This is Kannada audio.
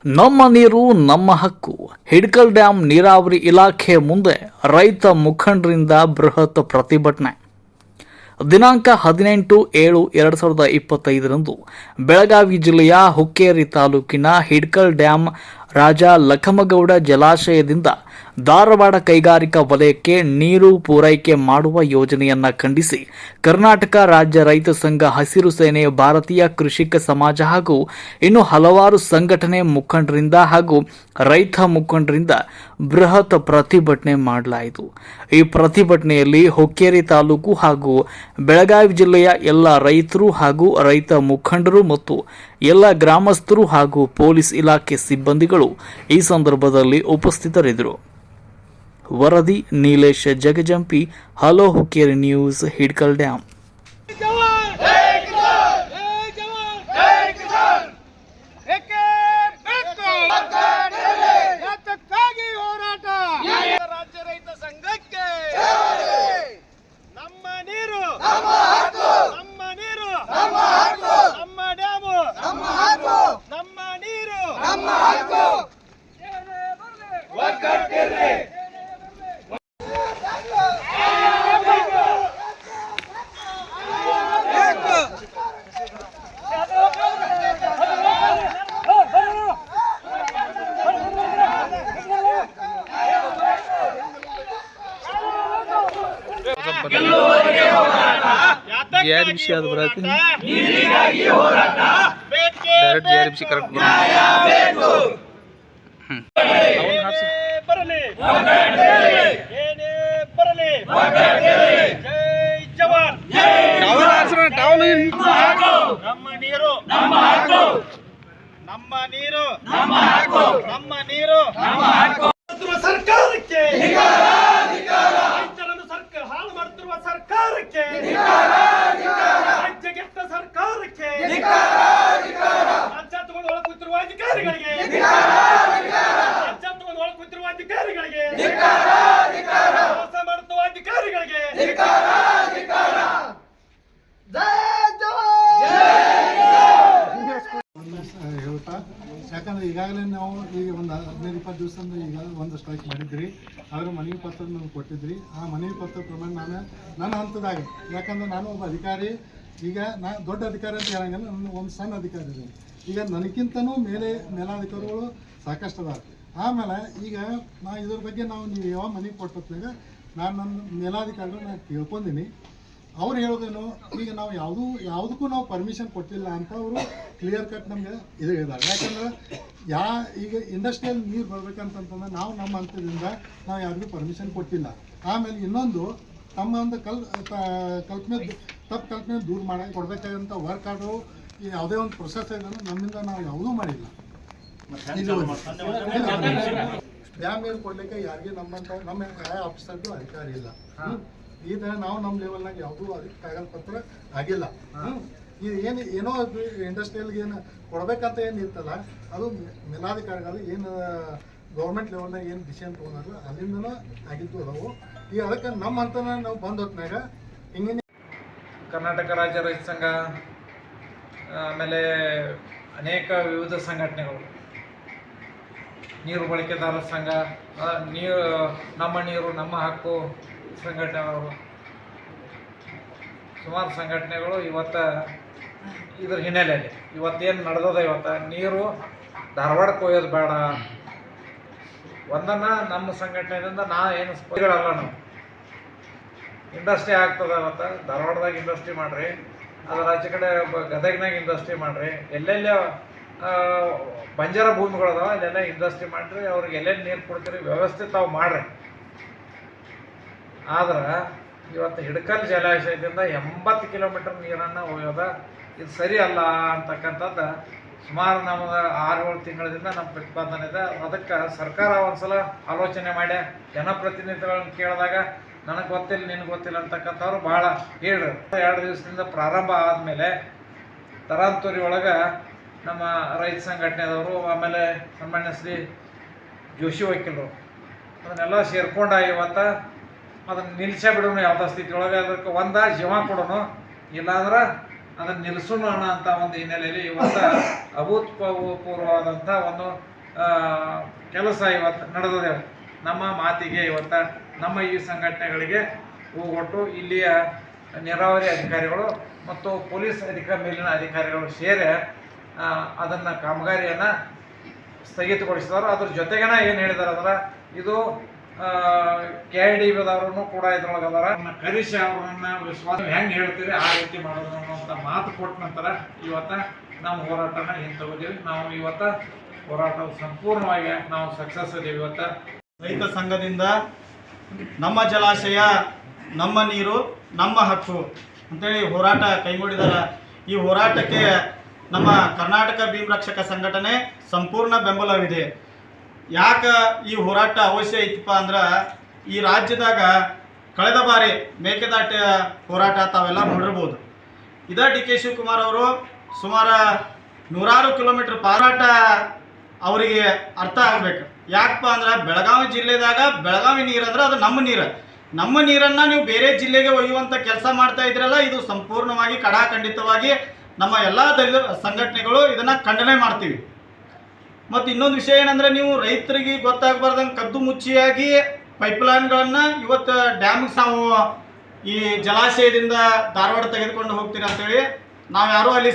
ನಮ್ಮ ನೀರು ನಮ್ಮ ಹಕ್ಕು. ಹಿಡ್ಕಲ್ ಡ್ಯಾಂ ನೀರಾವರಿ ಇಲಾಖೆ ಮುಂದೆ ರೈತ ಮುಖಂಡರಿಂದ ಬೃಹತ್ ಪ್ರತಿಭಟನೆ. ದಿನಾಂಕ 18/7/2025 ಬೆಳಗಾವಿ ಜಿಲ್ಲೆಯ ಹುಕ್ಕೇರಿ ತಾಲೂಕಿನ ಹಿಡ್ಕಲ್ ಡ್ಯಾಂ ರಾಜ ಲಖಮಗೌಡ ಜಲಾಶಯದಿಂದ ಧಾರವಾಡ ಕೈಗಾರಿಕಾ ವಲಯಕ್ಕೆ ನೀರು ಪೂರೈಕೆ ಮಾಡುವ ಯೋಜನೆಯನ್ನು ಖಂಡಿಸಿ ಕರ್ನಾಟಕ ರಾಜ್ಯ ರೈತ ಸಂಘ, ಹಸಿರು ಸೇನೆ, ಭಾರತೀಯ ಕೃಷಿಕ ಸಮಾಜ ಹಾಗೂ ಇನ್ನು ಹಲವಾರು ಸಂಘಟನೆ ಮುಖಂಡರಿಂದ ಹಾಗೂ ರೈತ ಮುಖಂಡರಿಂದ ಬೃಹತ್ ಪ್ರತಿಭಟನೆ ಮಾಡಲಾಯಿತು. ಈ ಪ್ರತಿಭಟನೆಯಲ್ಲಿ ಹುಕ್ಕೇರಿ ತಾಲೂಕು ಹಾಗೂ ಬೆಳಗಾವಿ ಜಿಲ್ಲೆಯ ಎಲ್ಲ ರೈತರು ಹಾಗೂ ರೈತ ಮುಖಂಡರು ಮತ್ತು ಎಲ್ಲ ಗ್ರಾಮಸ್ಥರು ಹಾಗೂ ಪೊಲೀಸ್ ಇಲಾಖೆ ಸಿಬ್ಬಂದಿಗಳು ಈ ಸಂದರ್ಭದಲ್ಲಿ ಉಪಸ್ಥಿತರಿದ್ದರು. ವರದಿ Nilesh Jagajampi, hello Hukkeri news, Hidkal dam. GRBC ಅದು ಬರತ್ತೀನಿ ಡೈರೆಕ್ಟ್ GRBC ಕರೆಕ್ಟ್ ಬರಲಿ ಜೈ ಜವಾನ್. ನಮ್ಮ ನೀರು ನಮ್ಮ ಹಕ್ಕು, ನಮ್ಮ ನೀರು ನಮ್ಮ ಹಕ್ಕು, ನಮ್ಮ ನೀರು ನಮ್ಮ ಹಕ್ಕು. ಸರ್ಕಾರಕ್ಕೆ ರೈತರನ್ನು ಹಾಳು ಮಾಡುತ್ತಿರುವ ಸರ್ಕಾರಕ್ಕೆ, ರಾಜ್ಯಗೆಟ್ಟ ಸರ್ಕಾರಕ್ಕೆ, ರಾಜ್ಯ ತಗೊಂಡು ಒಳ ಕೂತಿರುವ ಅಧಿಕಾರಿಗಳಿಗೆ, ರಾಜ್ಯ ತಗೊಂಡು ಒಳ ಕೂತಿರುವ ಅಧಿಕಾರಿಗಳಿಗೆ, ಮೋಸ ಮಾಡುತ್ತಿರುವ ಅಧಿಕಾರಿಗಳಿಗೆ ಹೇಳ್ತಾ, ಯಾಕಂದ್ರೆ ಈಗಾಗಲೇ ನಾವು ಈಗ ಒಂದು 15-20 ದಿವಸದಿಂದ ಈಗ ಒಂದು ಸ್ಟ್ರೈಕ್ ಮಾಡಿದ್ರಿ. ಆದರೆ ಮನವಿ ಪತ್ರ ನಾವು ಕೊಟ್ಟಿದ್ರಿ. ಆ ಮನವಿ ಪತ್ರ ಪ್ರಮಾಣ ನಾನು ನನ್ನ ಹಂತದಾಗ, ಯಾಕಂದ್ರೆ ನಾನು ಒಬ್ಬ ಅಧಿಕಾರಿ, ಈಗ ದೊಡ್ಡ ಅಧಿಕಾರಿ ಅಂತ ಹೇಳಂಗಿಲ್ಲ, ನನ್ನ ಒಂದು ಸಣ್ಣ ಅಧಿಕಾರಿ ಇದೆ. ಈಗ ನನಗಿಂತನೂ ಮೇಲಾಧಿಕಾರಿಗಳು ಸಾಕಷ್ಟು ಅದಾವೆ. ಆಮೇಲೆ ಈಗ ಇದ್ರ ಬಗ್ಗೆ ನೀವು ಯಾವ ಮನವಿ ಕೊಟ್ಟತ್ನಾಗ ನಾನು ನನ್ನ ಮೇಲಾಧಿಕಾರಿಗಳು ನಾನು ಕೇಳ್ಕೊಂಡೀನಿ. ಅವ್ರು ಹೇಳೋದೇನು, ಈಗ ನಾವು ಯಾವುದಕ್ಕೂ ನಾವು ಪರ್ಮಿಷನ್ ಕೊಟ್ಟಿಲ್ಲ ಅಂತ ಅವರು ಕ್ಲಿಯರ್ ಕಟ್ ನಮಗೆ ಇದು ಹೇಳಿದ್ದಾರೆ. ಯಾಕಂದ್ರೆ ಈಗ ಇಂಡಸ್ಟ್ರಿಯಲ್ ನೀರು ಬರ್ಬೇಕಂತಂತಂದ್ರೆ ನಾವು ನಮ್ಮ ಹಂತದಿಂದ ನಾವು ಯಾರಿಗೂ ಪರ್ಮಿಷನ್ ಕೊಟ್ಟಿಲ್ಲ. ಆಮೇಲೆ ಇನ್ನೊಂದು, ತಮ್ಮ ಒಂದು ತಪ್ಪು ಕಲ್ಪನೆ ದೂರ ಕೊಡಬೇಕಾದಂಥ ವರ್ಕ್ ಆರ್ಡರು ಯಾವುದೇ ಒಂದು ಪ್ರೊಸೆಸ್ ಇದೆ ನಮ್ಮಿಂದ ನಾವು ಯಾವುದೂ ಮಾಡಿಲ್ಲ. ಡ್ಯಾಮ್ ನೀರು ಕೊಡಲಿಕ್ಕೆ ಯಾರಿಗೆ ನಮ್ಮ ಆಫೀಸರ್ದು ಅಧಿಕಾರ ಇಲ್ಲ. ಈ ಥರ ನಾವು ನಮ್ಮ ಲೆವೆಲ್ನಾಗ ಯಾವುದೂ ಅದಕ್ಕೆ ಕಾಗದ ಪತ್ರ ಆಗಿಲ್ಲ. ಏನೋ ಇಂಡಸ್ಟ್ರಿಯಲ್ಗೆ ಏನು ಕೊಡ್ಬೇಕಂತ ಏನು ಇರ್ತಲ್ಲ, ಅದು ಮೇಲಾಧಿಕಾರಿಗಳು ಏನು ಗೌರ್ಮೆಂಟ್ ಲೆವೆಲ್ನಾಗ ಏನು ಡಿಸಿಷನ್ ತೊಗೊಂಡ್ರಲ್ಲ ಅಲ್ಲಿಂದನೂ ಆಗಿದ್ದು ಅದಾವು. ಈಗ ಅದಕ್ಕೆ ನಮ್ಮ ಹಂತನ ನಾವು ಬಂದು ಹೊತ್ನಾಗ ಹಿಂಗೆ ಕರ್ನಾಟಕ ರಾಜ್ಯ ರೈತ ಸಂಘ, ಆಮೇಲೆ ಅನೇಕ ವಿವಿಧ ಸಂಘಟನೆಗಳು, ನೀರು ಬಳಕೆದಾರರ ಸಂಘ, ನಮ್ಮ ನೀರು ನಮ್ಮ ಹಕ್ಕು ಸಂಘಟನೆಗಳು, ಸುಮಾರು ಸಂಘಟನೆಗಳು ಇವತ್ತು ಇದ್ರ ಹಿನ್ನೆಲೆಯಲ್ಲಿ ಇವತ್ತೇನು ನಡೆದದ, ನೀರು ಧಾರವಾಡಕ್ಕೆ ಒಯ್ಯೋದು ಬೇಡ. ಒಂದನ್ನು ನಮ್ಮ ಸಂಘಟನೆಯಿಂದ ಏನು ಸ್ಪರ್ಧಿಗಳಲ್ಲ, ನಾವು ಇಂಡಸ್ಟ್ರಿ ಆಗ್ತದೆ. ಇವತ್ತು ಧಾರವಾಡದಾಗ ಇಂಡಸ್ಟ್ರಿ ಮಾಡಿರಿ, ಅದರ ಆಚೆ ಕಡೆ ಗದಗ್ನಾಗ ಇಂಡಸ್ಟ್ರಿ ಮಾಡಿರಿ, ಎಲ್ಲೆಲ್ಲ ಬಂಜಾರ ಭೂಮಿಗಳದಾವ ಅಲ್ಲೆಲ್ಲ ಇಂಡಸ್ಟ್ರಿ ಮಾಡಿರಿ, ಅವ್ರಿಗೆ ಎಲ್ಲೆಲ್ಲಿ ನೀರು ಕೊಡ್ತೀರಿ ವ್ಯವಸ್ಥೆ ತಾವು ಮಾಡಿರಿ. ಆದ್ರೆ ಇವತ್ತು ಹಿಡ್ಕಲ್ ಜಲಾಶಯದಿಂದ 80 ಕಿಲೋಮೀಟರ್ ನೀರನ್ನು ಒಯ್ಯೋದ ಇದು ಸರಿ ಅಲ್ಲ ಅಂತಕ್ಕಂಥದ್ದು ಸುಮಾರು ನಮಗೆ 6-7 ತಿಂಗಳಿಂದ ನಮ್ಮ ಪ್ರತಿಪಾದನೆ ಇದೆ. ಅದಕ್ಕೆ ಸರ್ಕಾರ ಒಂದ್ಸಲ ಆಲೋಚನೆ ಮಾಡಿ ಜನಪ್ರತಿನಿಧಿಗಳನ್ನ ಕೇಳಿದಾಗ ನನಗೆ ಗೊತ್ತಿಲ್ಲ, ನಿನಗೆ ಗೊತ್ತಿಲ್ಲ ಅಂತಕ್ಕಂಥವ್ರು ಭಾಳ ಹೇಳ್ರಿ. 2 ದಿವಸದಿಂದ ಪ್ರಾರಂಭ ಆದಮೇಲೆ ತರಾಂತೂರಿ ಒಳಗೆ ನಮ್ಮ ರೈತ ಸಂಘಟನೆದವರು, ಆಮೇಲೆ ಸನ್ಮಾನ್ಯ ಶ್ರೀ ಜೋಶಿ ವಕೀಲರು ಅದನ್ನೆಲ್ಲ ಸೇರ್ಕೊಂಡು ಇವತ್ತು ಅದನ್ನು ನಿಲ್ಲಿಸೇ ಬಿಡೋಣ. ಯಾವುದೇ ಸ್ಥಿತಿ ಒಳಗೆ ಅದಕ್ಕೆ ಒಂದು ಜೀವ ಕೊಡೋಣ, ಇಲ್ಲಾಂದ್ರೆ ಅದನ್ನು ನಿಲ್ಲಿಸೋಣ ಅಂತ ಒಂದು ಹಿನ್ನೆಲೆಯಲ್ಲಿ ಇವತ್ತು ಅಭೂತಪೂರ್ವವಾದಂಥ ಒಂದು ಕೆಲಸ ಇವತ್ತು ನಡೆದಿದೆ. ನಮ್ಮ ಮಾತಿಗೆ ಇವತ್ತು ನಮ್ಮ ಈ ಸಂಘಟನೆಗಳಿಗೆ ಹೋಗೊಟ್ಟು ಇಲ್ಲಿಯ ನೀರಾವರಿ ಅಧಿಕಾರಿಗಳು ಮತ್ತು ಪೊಲೀಸ್ ಮೇಲಿನ ಅಧಿಕಾರಿಗಳು ಸೇರಿ ಅದನ್ನು ಕಾಮಗಾರಿಯನ್ನು ಸ್ಥಗಿತಗೊಳಿಸಿದರು. ಅದ್ರ ಜೊತೆಗೇನ ಏನು ಹೇಳಿದಾರೆ ಅಂದ್ರೆ ಇದು KIDBದವ್ರೂ ಕೂಡ ಇದ್ರೊಳಗೆ ಅದಾರ. ಕರೆಸಿ ಅವ್ರನ್ನ ವಿಶ್ವಾಸ ಹೆಂಗೆ ಹೇಳ್ತೀವಿ ಆ ರೀತಿ ಮಾಡೋದು ಅನ್ನೋಂಥ ಮಾತು ಕೊಟ್ಟ ನಂತರ ಇವತ್ತು ನಮ್ಮ ಹೋರಾಟನ ಹಿಂತಗೋದೀವಿ. ನಾವು ಇವತ್ತು ಹೋರಾಟ ಸಂಪೂರ್ಣವಾಗಿ ನಾವು ಸಕ್ಸಸ್ ಇದೀವಿ. ಇವತ್ತು ರೈತ ಸಂಘದಿಂದ ನಮ್ಮ ಜಲಾಶಯ ನಮ್ಮ ನೀರು ನಮ್ಮ ಹಕ್ಕು ಅಂತೇಳಿ ಹೋರಾಟ ಕೈಗೊಂಡಿದ್ದಾರೆ. ಈ ಹೋರಾಟಕ್ಕೆ ನಮ್ಮ ಕರ್ನಾಟಕ ಭೀಮ್ ರಕ್ಷಕ ಸಂಘಟನೆ ಸಂಪೂರ್ಣ ಬೆಂಬಲವಿದೆ. ಯಾಕೆ ಈ ಹೋರಾಟ ಅವಶ್ಯ ಐತಪ್ಪ ಅಂದ್ರೆ ಈ ರಾಜ್ಯದಾಗ ಕಳೆದ ಬಾರಿ ಮೇಕೆದಾಟು ಹೋರಾಟ ತಾವೆಲ್ಲ ನೋಡಿರ್ಬೋದು. DK ಶಿವಕುಮಾರ್ ಅವರು ಸುಮಾರು 100 ಕಿಲೋಮೀಟರ್ ಹೋರಾಟ ಅವರಿಗೆ ಅರ್ಥ ಆಗಬೇಕು. ಯಾಕಪ್ಪ ಅಂದ್ರೆ ಬೆಳಗಾವಿ ಜಿಲ್ಲೆದಾಗ ಬೆಳಗಾವಿ ನೀರು ಅಂದ್ರೆ ಅದು ನಮ್ಮ ನೀರು. ನಮ್ಮ ನೀರನ್ನು ನೀವು ಬೇರೆ ಜಿಲ್ಲೆಗೆ ಒಯ್ಯುವಂಥ ಕೆಲಸ ಮಾಡ್ತಾ ಇದ್ರಲ್ಲ, ಇದು ಸಂಪೂರ್ಣವಾಗಿ ಖಡಾಖಂಡಿತವಾಗಿ ನಮ್ಮ ಎಲ್ಲ ದಲಿತ ಸಂಘಟನೆಗಳು ಇದನ್ನು ಖಂಡನೆ ಮಾಡ್ತೀವಿ. ಮತ್ತು ಇನ್ನೊಂದು ವಿಷಯ ಏನಂದರೆ, ನೀವು ರೈತರಿಗೆ ಗೊತ್ತಾಗಬಾರ್ದಂಗೆ ಕದ್ದು ಮುಚ್ಚಿಯಾಗಿ ಪೈಪ್ಲೈನ್ಗಳನ್ನು ಇವತ್ತು ಡ್ಯಾಮ್ಗೆ ನಾವು ಈ ಜಲಾಶಯದಿಂದ ಧಾರವಾಡ ತೆಗೆದುಕೊಂಡು ಹೋಗ್ತೀರಿ ಅಂತೇಳಿ ನಾವು ಯಾರೂ ಅಲ್ಲಿ